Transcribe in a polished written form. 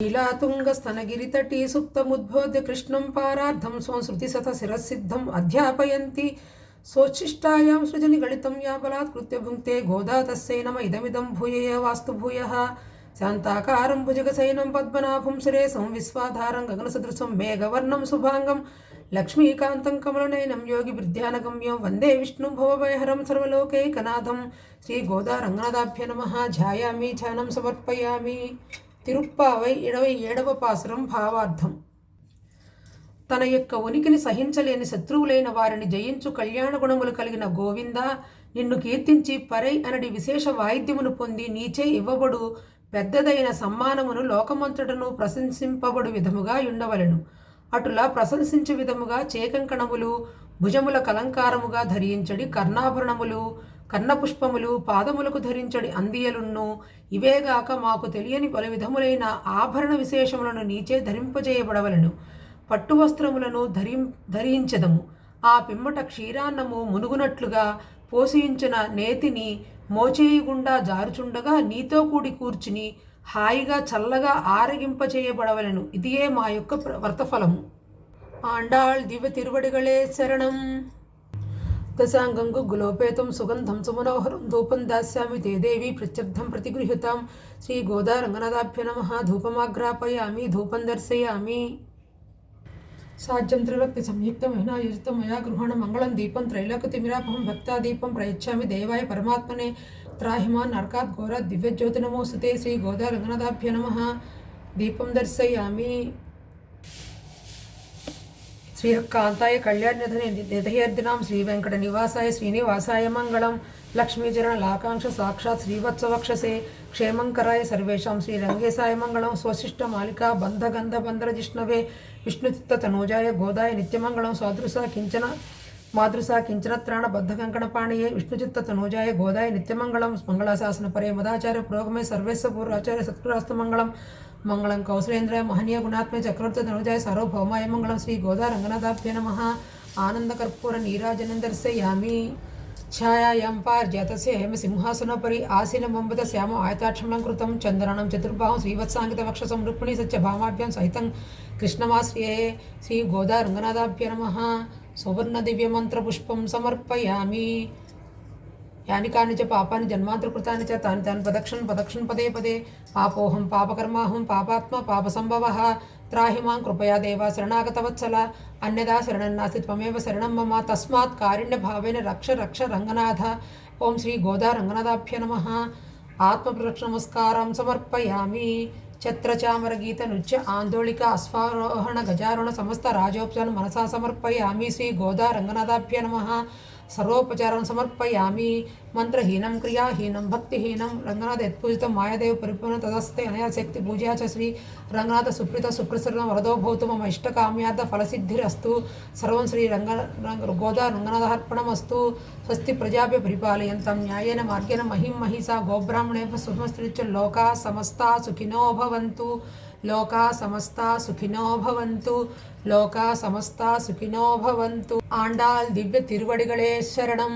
लीलातुङ्गस्तनगिरितटी सुप्तमुद्बोध्य कृष्णं पारार्धं स्वं श्रुतिशतशिरःसिद्धम् अध्यापयन्ति सोच्छिष्टायां सृजनिगलितं या बलात्कृत्य भुङ्क्ते गोदा तस्यै नम इदमिदं भूयय वास्तु भूयः शान्ताकारं भुजगशयनं पद्मनाभं सुरेशं विश्वाधारं गगनसदृशं मेघवर्णं शुभाङ्गं लक्ष्मीकान्तं कमलनयनं योगिवृद्ध्यानगम्यं वन्दे विष्णुं भवभयहरं सर्वलोकैकनाथं श्रीगोदा रङ्गनाथाभ्य नमः। ध्यायामि ध्यानं समर्पयामि। తిరుప్పావై 27వ పాసురం భావార్థం. తన యొక్క ఉనికిని సహించలేని శత్రువులైన వారిని జయించు కళ్యాణ గుణములు కలిగిన గోవింద, నిన్ను కీర్తించి పరై అనడి విశేష వాయిద్యమును పొంది నీచే ఇవ్వబడు పెద్దదైన సమ్మానమును లోకమంతటను ప్రశంసింపబడు విధముగా ఉండవలెను. అటులా ప్రశంసించు విధముగా చేకంకణములు భుజముల కలంకారముగా ధరించడి కర్ణాభరణములు కన్నపుష్పములు పాదములకు ధరించడి అందియలున్ను ఇవేగాక మాకు తెలియని పలు విధములైన ఆభరణ విశేషములను నీచే ధరింపజేయబడవలను. పట్టు వస్త్రములను ధరించదము. ఆ పిమ్మట క్షీరాన్నము మునుగునట్లుగా పోషించిన నేతిని మోచేయుగుండా జారుచుండగా నీతో కూడి కూర్చుని హాయిగా చల్లగా ఆరగింపచేయబడవలను. ఇదియే మా యొక్క వ్రతఫలము. ఆండాళ్ దివ్య తిరువడిగళే శరణం. దశాంగం గులోపేతం సుగంధం సుమనోహరం ధూపం దాస్యామి తే దేవి ప్రత్యర్థం ప్రతిగృహ్యతాం. శ్రీ గోదా రంగనాథాభ్య నమః. ధూపమాగ్రాపయామి ధూపం దర్శయామి. సాధ్యం త్రిరక్తి సంయుక్తమైన యుజితం మయా గృహణ మంగళం దీపం త్రైలోక్యతిమిరాపహం భక్తాదీపం ప్రయచ్చామి దేవాయ పరమాత్మనే త్రాహిమాన్ నరకాత్ ఘోరాత్ దివ్యజ్యోతి నమోస్తుతే. శ్రీ గోదా రంగనాథాభ్య నమః. దీపం దర్శయామి. శ్రీకాంతాయ కళ్యాణ్యధనే నిధయర్దినాం శ్రీ వెంకట నివాసాయ శ్రీనివాసాయ మంగళం. లక్ష్మీచరణ లాకాంక్ష సాక్షాత్ శ్రీవత్సవక్షసే క్షేమంకరాయ సర్వేషాం శ్రీరంగేశాయ మంగళం. స్వశిష్ట మాలికా బంధగంధ బంధరజిష్ణవే విష్ణుచిత్త తనూజాయ గోదాయ నిత్యమంగళం. మాతృసా కించన త్రాణ బద్ధకంకణపాణియే విష్ణుచిత్త తనూజాయ గోదాయ నిత్యమంగళం. మంగళాశాసన పరే మదాచార్య పురోగమే సర్వేశ్వ పూర్వాచార్య సత్పురాస్తు మంగళం. మంగళం కౌశలేంద్రాయ మహనీయ గుణాత్మయ చక్రవర్తి తనుజాయ సార్వభౌమాయ మంగళం. శ్రీ గోదా రంగనాథాభ్య నమః. ఆనందకర్పూర నీరాజనం దర్శయామి. ఛాయాయాం పార్జాతస్య హేమ సింహాసనోపరి ఆసీనమంబత శ్యామ ఆయతాక్షమం కృతం చంద్రాణం చతుర్బాహం శ్రీవత్సాంకిత వక్షసం రుక్మిణీ సత్యభామాభ్యాం సహితం కృష్ణమాశ్రయే. శ్రీ గోదా రంగనాథాభ్య నమః. సువర్ణ దివ్యమంత్రపుష్పం సమర్పయామి. యాని కాని చ పాపాని జన్మాంతరకృతాని చ తాని తాని పదక్షణ్ పదే పదే పాపోహం పాపకర్మాహం పాపాత్మ పాపసంభవః. త్రాహి మాం కృపయా దేవ శరణాగతవత్సల. అన్యదా శరణం నాస్తి త్వమేవ శరణం మమ. తస్మాత్ కారుణ్యభావేన రక్ష రక్ష రంగనాథ. ఓం శ్రీ గోదా రంగనాథాభ్య నమః. ఆత్మప్రదక్షిణ సమర్పయామి. ఛత్రచామర గీత నృత్య ఆందోళిక అశ్వారోహణ గజారోహణ సమస్త రాజోపచారం మనసా సమర్పయామి. శ్రీ గోదా రంగనాథాభ్య నమః. సర్వోపచారం సమర్పయామి. మంత్రహీనం క్రియాహీనం భక్తిహీనం రంగనాథ యత్పూజితం మాయాదేవ పరిపూర్ణ తదస్తే అనయా శక్తి పూజా చ శ్రీ రంగనాథ సుప్రీత సుప్రసన్న వరదో భవతు మమ ఇష్టకామ్యార్థ ఫలసిద్ధిరస్తు. సర్వం శ్రీ గోదా రంగనాథార్పణమస్తు. స్వస్తి ప్రజాభ్య పరిపాలయంతం న్యాయేన మార్గేణ మహిం మహిషా గోబ్రాహ్మణేభ్య సుమస్త్రిచ లోకా సమస్తా సుఖినో భవంతు. లోకా సమస్తా సుఖినో భవంతు. లోకా సమస్తా సుఖినో భవంతు. ఆండాళ్ దివ్య తిరువడిగళే శరణం.